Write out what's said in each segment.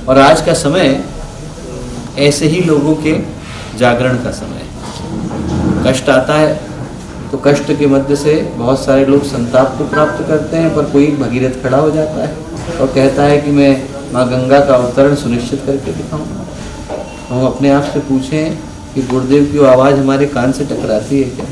और आज का समय ऐसे ही लोगों के जागरण का समय है। कष्ट आता है तो कष्ट के मध्य से बहुत सारे लोग संताप को प्राप्त करते हैं, पर कोई भगीरथ खड़ा हो जाता है और कहता है कि मैं माँ गंगा का अवतरण सुनिश्चित करके दिखाऊंगा। हम अपने आप से पूछें कि गुरुदेव की आवाज़ हमारे कान से टकराती है क्या?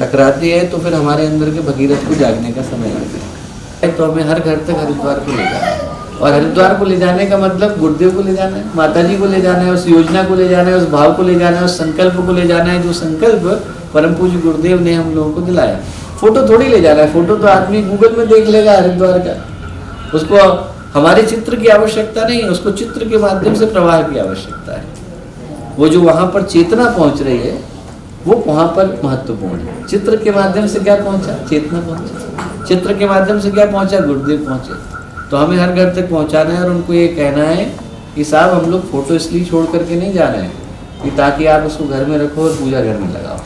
टकराती है तो फिर हमारे अंदर के भगीरथ को जागने का समय आ गया। तो हमें हर घर तक हरिद्वार को ले जाना है, और हरिद्वार को ले जाने का मतलब गुरुदेव को ले जाना है, माता जी को ले जाना है, उस योजना को ले जाना है, उस भाव को ले जाना है, उस संकल्प को ले जाना है जो संकल्प परम पूज्य गुरुदेव ने हम लोगों को दिलाया। फोटो थोड़ी ले जाना है, फोटो तो आदमी गूगल में देख लेगा हरिद्वार का, उसको हमारे चित्र की आवश्यकता नहीं है, उसको चित्र के माध्यम से प्रवाह की आवश्यकता है। वो जो वहाँ पर चेतना पहुँच रही है वो वहाँ पर महत्वपूर्ण है। चित्र के माध्यम से क्या पहुँचा? चेतना पहुँचा। चित्र के माध्यम से क्या पहुँचा? गुरुदेव पहुँचे। तो हमें हर घर तक पहुँचाना है और उनको ये कहना है कि साहब हम लोग फोटो इसलिए छोड़ करके नहीं जा रहे हैं कि ताकि आप उसको घर में रखो और पूजा घर में लगाओ।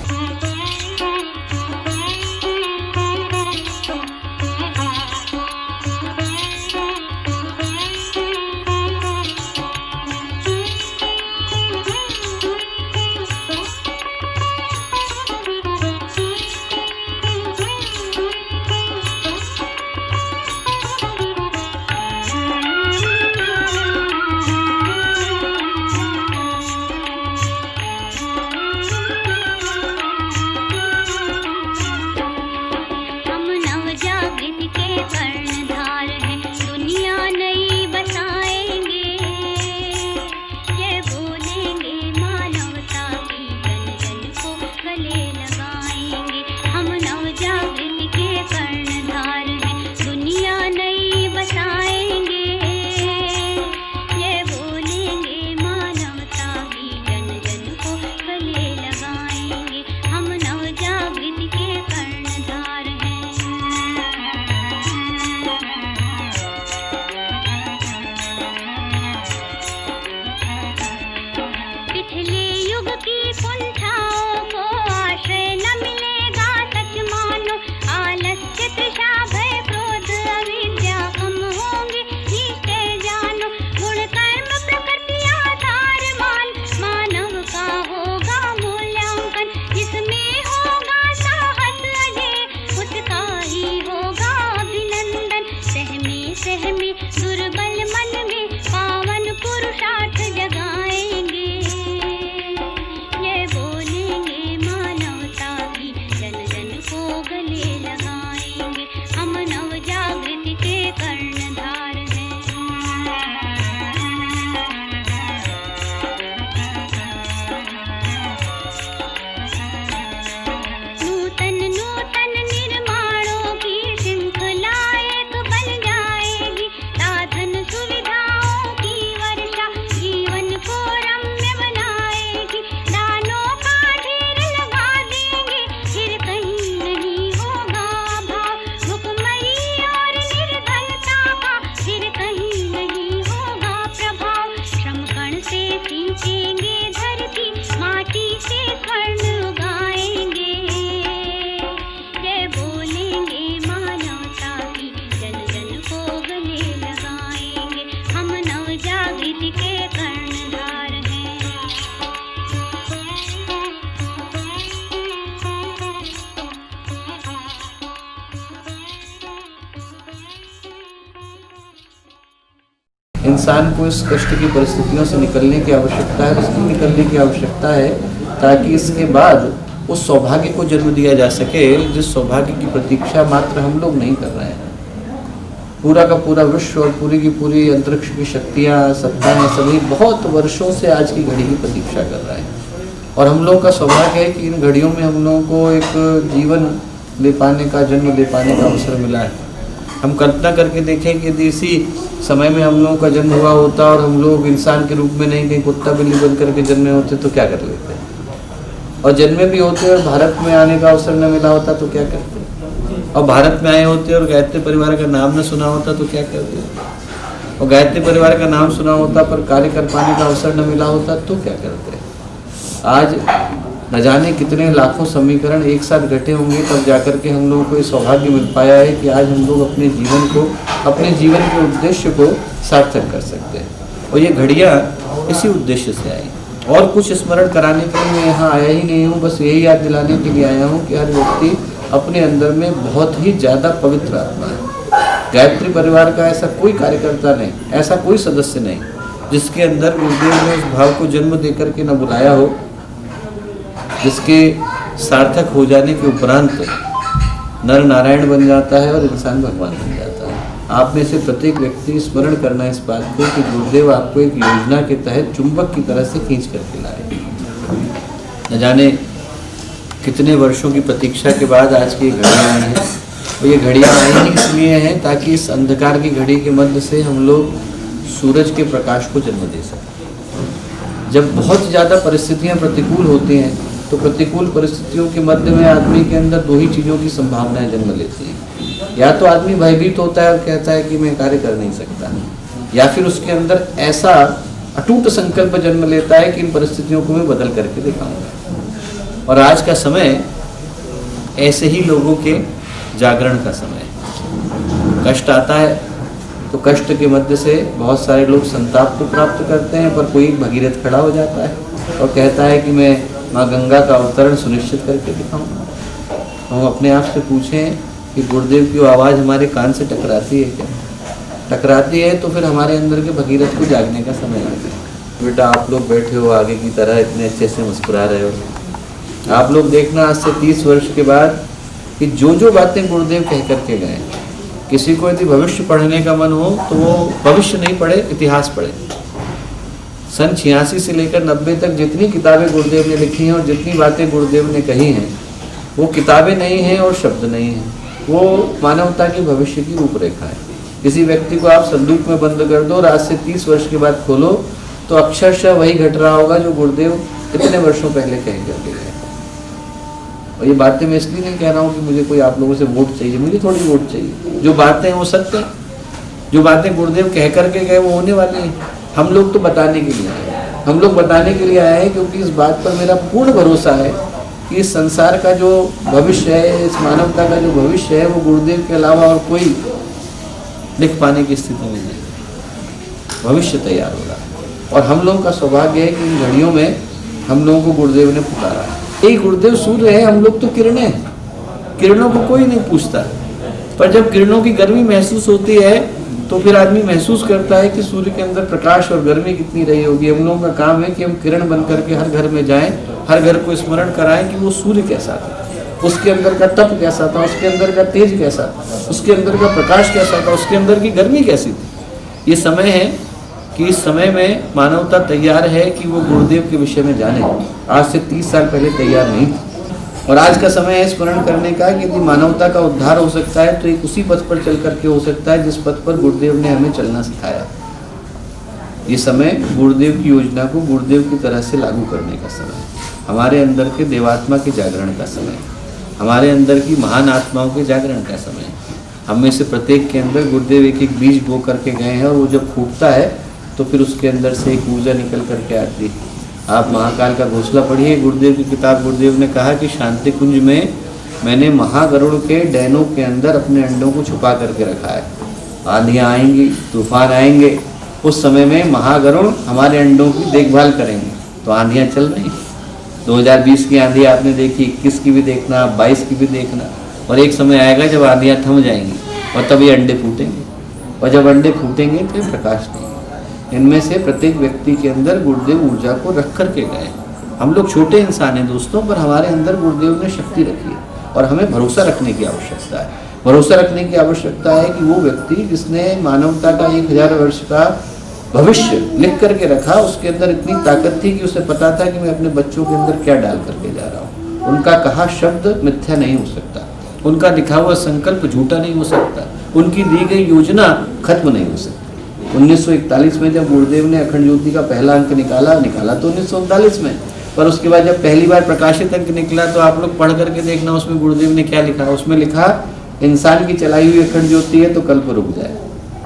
इंसान को इस कष्ट की परिस्थितियों से निकलने की आवश्यकता है, उसकी निकलने की आवश्यकता है ताकि इसके बाद उस सौभाग्य को जन्म दिया जा सके जिस सौभाग्य की प्रतीक्षा मात्र हम लोग नहीं कर रहे हैं। पूरा का पूरा विश्व और पूरी की पूरी अंतरिक्ष की शक्तियाँ, सत्ताएं सभी बहुत वर्षों से आज की घड़ी की प्रतीक्षा कर रहे हैं, और हम लोगों का सौभाग्य है कि इन घड़ियों में हम लोगों को एक जीवन ले पाने का, जन्म ले पाने का अवसर मिला है। हम कल्पना करके देखें कि यदि इसी समय में हम लोगों का जन्म हुआ होता और हम लोग इंसान के रूप में नहीं कहीं कुत्ता बिल्ली बन करके जन्मे होते तो क्या कर लेते, और जन्मे भी होते और भारत में आने का अवसर न मिला होता तो क्या करते, और भारत में आए होते और गायत्री परिवार का नाम न सुना होता तो क्या करते, और गायत्री परिवार का नाम सुना होता पर कार्य कर पाने का अवसर न मिला होता तो क्या करते। आज न जाने कितने लाखों समीकरण एक साथ घटे होंगे तब जाकर के हम लोगों को ये सौभाग्य मिल पाया है कि आज हम लोग अपने जीवन को, अपने जीवन के उद्देश्य को सार्थक कर सकते हैं। और ये घड़ियाँ इसी उद्देश्य से आई। और कुछ स्मरण कराने के लिए मैं यहाँ आया ही नहीं हूँ, बस यही याद दिलाने के लिए आया हूँ कि हर व्यक्ति अपने अंदर में बहुत ही ज़्यादा पवित्र आत्मा है। गायत्री परिवार का ऐसा कोई कार्यकर्ता नहीं, ऐसा कोई सदस्य नहीं जिसके अंदर गुरुदेव ने उस भाव को जन्म देकर के न बुलाया हो, जिसके सार्थक हो जाने के उपरांत नर नारायण बन जाता है और इंसान भगवान बन जाता है। आप में से प्रत्येक व्यक्ति स्मरण करना इस बात को कि गुरुदेव आपको एक योजना के तहत चुंबक की तरह से खींच करके लाए। न जाने कितने वर्षों की प्रतीक्षा के बाद आज की घड़ियाँ आई हैं, और ये घड़ियाँ आई ही इसलिए हैं ताकि इस अंधकार की घड़ी के मध्य से हम लोग सूरज के प्रकाश को जन्म दे सकें। जब बहुत ज़्यादा परिस्थितियाँ प्रतिकूल होती हैं तो प्रतिकूल परिस्थितियों के मध्य में आदमी के अंदर दो ही चीज़ों की संभावनाएं जन्म लेती हैं। या तो आदमी भयभीत होता है और कहता है कि मैं कार्य कर नहीं सकता, या फिर उसके अंदर ऐसा अटूट संकल्प जन्म लेता है कि इन परिस्थितियों को मैं बदल करके दिखाऊंगा। और आज का समय ऐसे ही लोगों के जागरण का समय है। कष्ट आता है तो कष्ट के मध्य से बहुत सारे लोग संताप को प्राप्त करते हैं, पर कोई भगीरथ खड़ा हो जाता है और कहता है कि मैं माँ गंगा का अवतरण सुनिश्चित करके दिखाऊंगा। हम अपने आप से पूछें कि गुरुदेव की आवाज़ हमारे कान से टकराती है क्या? टकराती है तो फिर हमारे अंदर के भगीरथ को जागने का समय आ गया। बेटा आप लोग बैठे हो आगे की तरह, इतने अच्छे से मुस्कुरा रहे हो। आप लोग देखना आज से 30 वर्ष के बाद कि जो जो बातें गुरुदेव कह करके गए, किसी को यदि भविष्य पढ़ने का मन हो तो वो भविष्य नहीं पढ़े, इतिहास पढ़े। सन 86 से लेकर 90 तक जितनी किताबें गुरुदेव ने लिखी हैं और जितनी बातें गुरुदेव ने कही हैं, वो किताबें नहीं हैं और शब्द नहीं हैं, वो मानवता की भविष्य की रूपरेखा है। किसी व्यक्ति को आप संदूक में बंद कर दो और आज से 30 वर्ष के बाद खोलो तो अक्षरशः वही घट रहा होगा जो गुरुदेव इतने वर्षों पहले कह करके गए। और ये बातें मैं इसलिए नहीं कह रहा हूँ कि मुझे कोई आप लोगों से वोट चाहिए, मुझे थोड़ी वोट चाहिए। जो बातें हैं वो सत्य हैं, जो बातें गुरुदेव कह करके गए वो होने वाली हैं। हम लोग तो बताने के लिए आए हैं, हम लोग बताने के लिए आए हैं क्योंकि इस बात पर मेरा पूर्ण भरोसा है कि इस संसार का जो भविष्य है, इस मानवता का जो भविष्य है, वो गुरुदेव के अलावा और कोई लिख पाने की स्थिति में नहीं। भविष्य तैयार हो रहा है और हम लोगों का सौभाग्य है कि इन घड़ियों में हम लोगों को गुरुदेव ने पुकारा है। यही गुरुदेव सूर्य है, हम लोग तो किरणें हैं। किरणों को कोई नहीं पूछता, पर जब किरणों की गर्मी महसूस होती है तो फिर आदमी महसूस करता है कि सूर्य के अंदर प्रकाश और गर्मी कितनी रही होगी। हम लोगों का काम है कि हम किरण बन करके हर घर में जाएं, हर घर को स्मरण कराएं कि वो सूर्य कैसा था, उसके अंदर का तप कैसा था, उसके अंदर का तेज कैसा था, उसके अंदर का प्रकाश कैसा था, उसके अंदर की गर्मी कैसी थी। ये समय है कि इस समय में मानवता तैयार है कि वो गुरुदेव के विषय में जाने। आज से 30 साल पहले तैयार नहीं थी और आज का समय है स्मरण करने का कि यदि मानवता का उद्धार हो सकता है तो एक उसी पथ पर चल करके हो सकता है जिस पथ पर गुरुदेव ने हमें चलना सिखाया। ये समय गुरुदेव की योजना को गुरुदेव की तरह से लागू करने का समय, हमारे अंदर के देवात्मा के जागरण का समय, हमारे अंदर की महान आत्माओं के जागरण का समय। हम में से प्रत्येक के अंदर गुरुदेव एक एक बीज बो करके गए हैं और वो जब फूटता है तो फिर उसके अंदर से एक ऊर्जा निकल करके आती है। आप महाकाल का घोंसला पढ़िए, गुरुदेव की किताब। गुरुदेव ने कहा कि शांति कुंज में मैंने महागरुड़ के डैनों के अंदर अपने अंडों को छुपा करके रखा है। आंधियाँ आएंगी, तूफान आएंगे, उस समय में महागरुड़ हमारे अंडों की देखभाल करेंगे। तो आंधियाँ चल रही, 2020 की आंधी आपने देखी, 21 की भी देखना, 22 की भी देखना, और एक समय आएगा जब आंधियाँ थम जाएंगी और तब ये अंडे फूटेंगे, और जब अंडे फूटेंगे तो प्रकाश नहीं। इनमें से प्रत्येक व्यक्ति के अंदर गुरुदेव ऊर्जा को रख करके गए। हम लोग छोटे इंसान हैं दोस्तों, पर हमारे अंदर गुरुदेव ने शक्ति रखी है और हमें भरोसा रखने की आवश्यकता है। भरोसा रखने की आवश्यकता है कि वो व्यक्ति जिसने मानवता का 1000 वर्ष का भविष्य लिख करके रखा, उसके अंदर इतनी ताकत थी कि उसे पता था कि मैं अपने बच्चों के अंदर क्या डाल करके जा रहा हूँ। उनका कहा शब्द मिथ्या नहीं हो सकता, उनका लिखा हुआ संकल्प झूठा नहीं हो सकता, उनकी दी गई योजना खत्म नहीं हो सकती। 1941 में जब गुरुदेव ने अखंड ज्योति का पहला अंक निकाला तो 1939 में, पर उसके बाद जब पहली बार प्रकाशित अंक निकला तो आप लोग पढ़ करके देखना उसमें गुरुदेव ने क्या लिखा। उसमें लिखा, इंसान की चलाई हुई अखंड ज्योति है तो कल्प रुक जाए,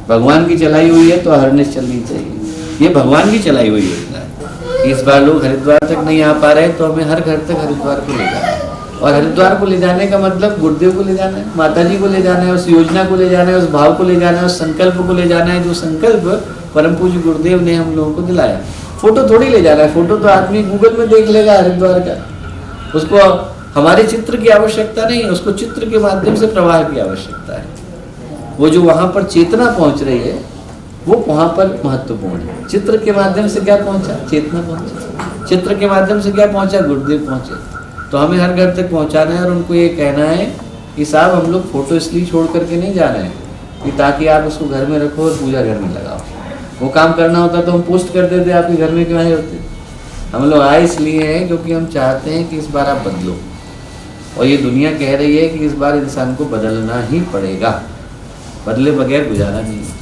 भगवान की चलाई हुई है तो अहरनिश चलनी चाहिए। ये भगवान की चलाई हुई योजना है। इस बार लोग हरिद्वार तक नहीं आ पा रहे तो हमें हर घर तक हरिद्वार को ले जाना है, और हरिद्वार को ले जाने का मतलब गुरुदेव को ले जाना है, माता जी को ले जाना है, उस योजना को ले जाना है, उस भाव को ले जाना है, उस संकल्प को ले जाना है, जो संकल्प परम पूज्य गुरुदेव ने हम लोगों को दिलाया। फोटो थोड़ी ले जा रहा है, फोटो तो आदमी गूगल में देख लेगा हरिद्वार का, उसको हमारे चित्र की आवश्यकता नहीं है, उसको चित्र के माध्यम से प्रवाह की आवश्यकता है। वो जो वहां पर चेतना पहुंच रही है वो वहां पर महत्वपूर्ण है। चित्र के माध्यम से क्या पहुंचा? चेतना पहुंचा। चित्र के माध्यम से क्या पहुंचा? गुरुदेव पहुंचे। तो हमें हर घर तक पहुंचाना है और उनको ये कहना है कि साहब हम लोग फोटो इसलिए छोड़ करके नहीं जा रहे हैं कि ताकि आप उसको घर में रखो और पूजा घर में लगाओ। वो काम करना होता तो हम पोस्ट कर देते, आपके घर में क्यों आए होते? हम लोग आए इसलिए हैं क्योंकि हम चाहते हैं कि इस बार आप बदलो, और ये दुनिया कह रही है कि इस बार इंसान को बदलना ही पड़ेगा, बदले बगैर गुजारा नहीं है।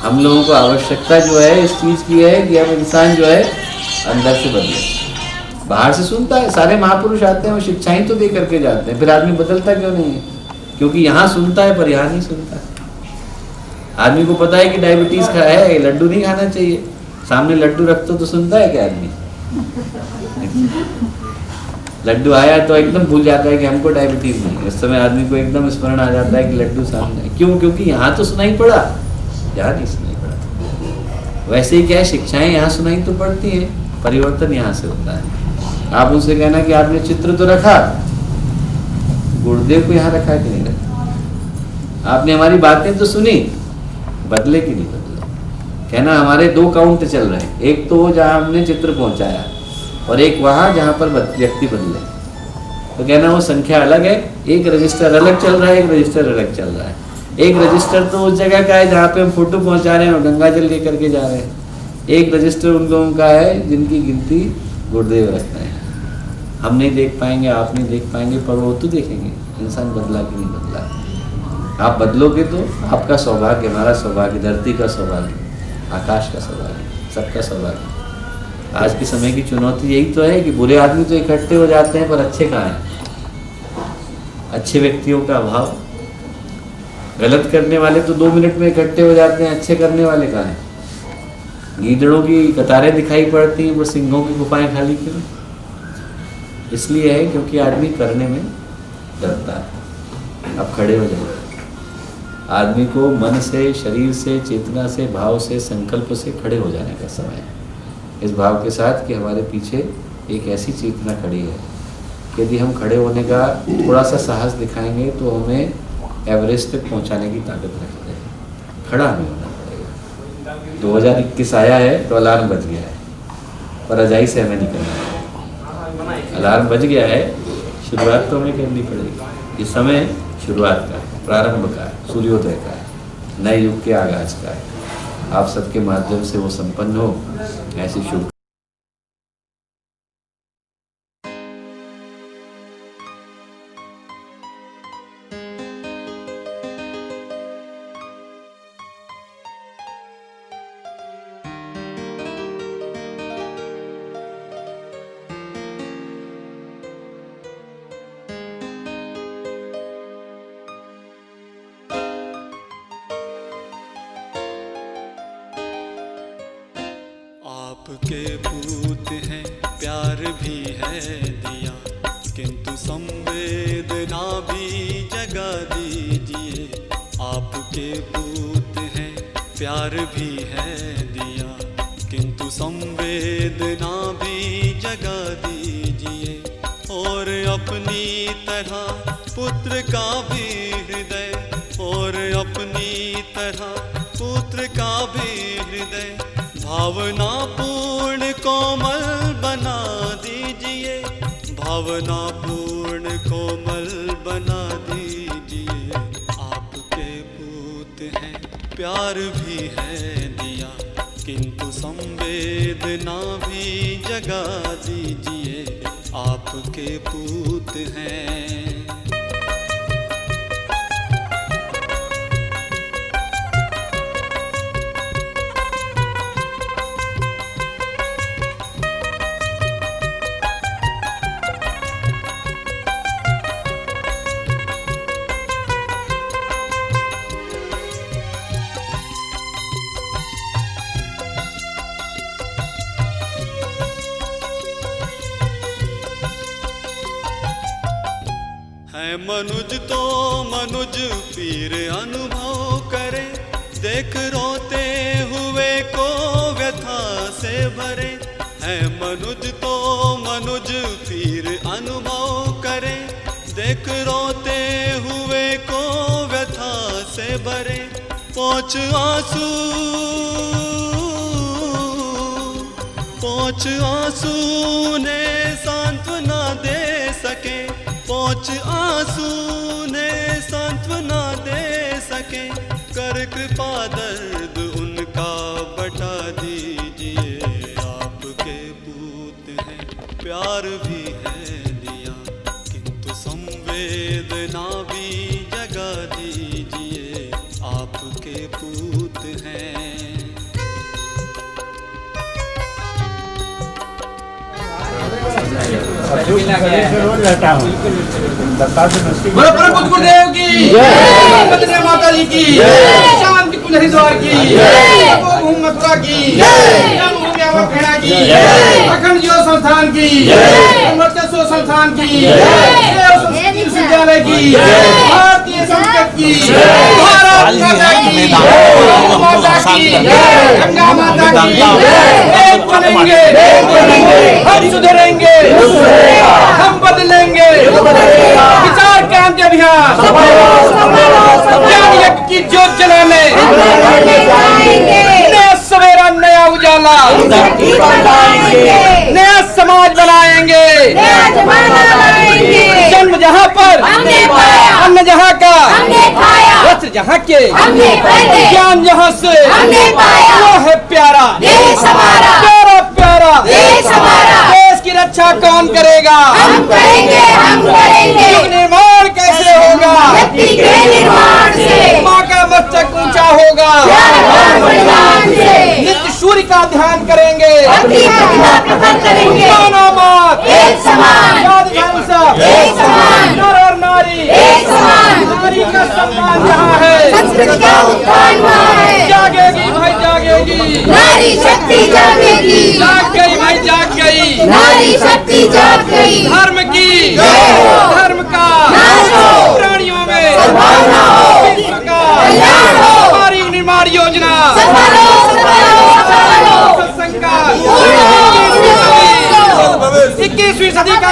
हम लोगों को आवश्यकता जो है इस चीज़ की है कि अब इंसान जो है अंदर से बदले। बाहर से सुनता है, सारे महापुरुष आते हैं, वो शिक्षाएं तो दे करके जाते हैं, फिर आदमी बदलता क्यों नहीं है? क्योंकि यहाँ सुनता है पर यहाँ नहीं सुनता। आदमी को पता है कि डायबिटीज का है, लड्डू नहीं खाना चाहिए, सामने लड्डू रखते तो सुनता है क्या आदमी? लड्डू आया तो एकदम भूल जाता है कि हमको डायबिटीज नहीं है। इस समय आदमी को एकदम स्मरण आ जाता है कि लड्डू सामने है। क्यों? क्योंकि यहाँ तो सुनाई पड़ा, यहाँ नहीं सुनाई पड़ा। वैसे ही क्या है, शिक्षाएं यहाँ सुनाई तो पड़ती है, परिवर्तन यहाँ से होता है। आप उनसे कहना कि आपने चित्र तो रखा, गुरुदेव को यहाँ रखा कि नहीं रखा? आपने हमारी बातें तो सुनी, बदले कि नहीं बदले? कहना हमारे दो काउंट चल रहे हैं, एक तो जहाँ हमने चित्र पहुँचाया और एक वहाँ जहाँ पर व्यक्ति बदले। तो कहना वो संख्या अलग है, एक रजिस्टर अलग चल रहा है, एक रजिस्टर अलग चल रहा है। एक रजिस्टर तो उस जगह का है जहाँ पे हम फोटो पहुँचा रहे हैं और गंगा जल लेकर के जा रहे हैं। एक रजिस्टर उन लोगों का है जिनकी गिनती गुरुदेव रखते हैं। हम नहीं देख पाएंगे, आप नहीं देख पाएंगे, पर वो तो देखेंगे इंसान बदला कि नहीं बदला। आप बदलोगे तो आपका सौभाग्य, हमारा सौभाग्य, धरती का सौभाग्य, आकाश का सौभाग्य, सबका सौभाग्य। आज के समय की चुनौती यही तो है कि बुरे आदमी तो इकट्ठे हो जाते हैं पर अच्छे कहाँ हैं? अच्छे व्यक्तियों का अभाव। गलत करने वाले तो 2 मिनट में इकट्ठे हो जाते हैं, अच्छे करने वाले कहाँ हैं? गीदड़ों की कतारें दिखाई पड़ती हैं पर सिंहों की गुफाएं खाली क्यों? इसलिए है क्योंकि आदमी करने में डरता है। अब खड़े हो जाए, आदमी को मन से, शरीर से, चेतना से, भाव से, संकल्प से खड़े हो जाने का समय है। इस भाव के साथ कि हमारे पीछे एक ऐसी चेतना खड़ी है कि यदि हम खड़े होने का थोड़ा सा साहस दिखाएंगे तो हमें एवरेस्ट तक पहुंचाने की ताकत रखते हैं। खड़ा हमें होना पड़ेगा। 2021 आया है तो अलार्म बज गया है, पर रजाई से हमें निकलना है। अलार्म बज गया है, शुरुआत तो हमें करनी पड़ेगी। ये समय शुरुआत का है, प्रारंभ का है, सूर्योदय का है, नए युग के आगाज का है। आप सबके माध्यम से वो संपन्न हो, ऐसी शुभ। आपके पूत हैं, प्यार भी है दिया, किंतु संवेदना भी जगा दीजिए। आपके पूत हैं, प्यार भी है दिया, किंतु संवेदना भी जगा दीजिए। और अपनी तरह पुत्र का भी हृदय, और अपनी तरह पुत्र का भी हृदय भावना पूर्ण कोमल बना दीजिए। भावना पूर्ण कोमल बना दीजिए। आपके पूत हैं, प्यार भी है दिया, किंतु संवेदना भी जगा दीजिए। आपके पूत हैं। मनुज तो मनुज पीर अनुभव करे, देख रोते हुए भरे है मनुज तो मनुज फिर अनुभव करे, देख रोते हुए को व्यथा से भरे। पहुँच आंसू ने सांत्वना दे सके, पहुँच आंसू ने सांत्वना दे सके। कर कृपा दर्द उनका बटा दीजिए, आपके पूत हैं प्यार भी है दिया, किंतु संवेदना भी जगा दीजिए, आपके पूत हैं। बोलो प्रभु गुरुदेव की जय, बद्री माता जी की जय, शांति कुल हरिद्वार की जय, भूमि मथुरा की जय, भूमि अवखेड़ा की जय, अखंड ज्योत संस्थान की जय, अमृतसर संस्थान की जय, संस्कृत विश्वविद्यालय की जय, भारतीय संस्कृत की जय, भारत माता की जय, माता की जय, गंगा माता की जय। एक बनेंगे हम सुधरेंगे, हम बदलेंगे, विचार क्रांति अभियान ज्ञान यज्ञ की ज्योत जलाने, नया सवेरा नया उजाला, नया समाज बनाएंगे। जन्म जहाँ पर अन्न जहाँ का, वस्त्र जहाँ के, ज्ञान जहाँ से, वो है प्यारा प्यारा प्यारा देश की रक्षा कौन करेगा? हम करेंगे, हम करेंगे। युग निर्माण कैसे होगा? व्यक्ति के निर्माण से। माँ का मस्तक ऊंचा होगा, नित्य सूर्य का ध्यान करेंगे, प्रकट करेंगे। दोनों मात एक समान, जाति धर्म सब एक समान, नर और नारी एक समान। नारी का सम्मान जहाँ है, संस्कृति का उत्थान वहाँ है। जागेगी भाई जागेगी, नारी शक्ति जागेगी, जाग गई भाई जाग गई, नारी शक्ति जाग गई। धर्म की धर्म का नाश हो, प्राणियों में सद्भावना हो, विश्व का कल्याण हो। हमारी निर्माण योजना सफल हो, सफल हो, सफल हो। सत्संग का पूर्ण हो, पूर्ण हो। 21वीं सदी का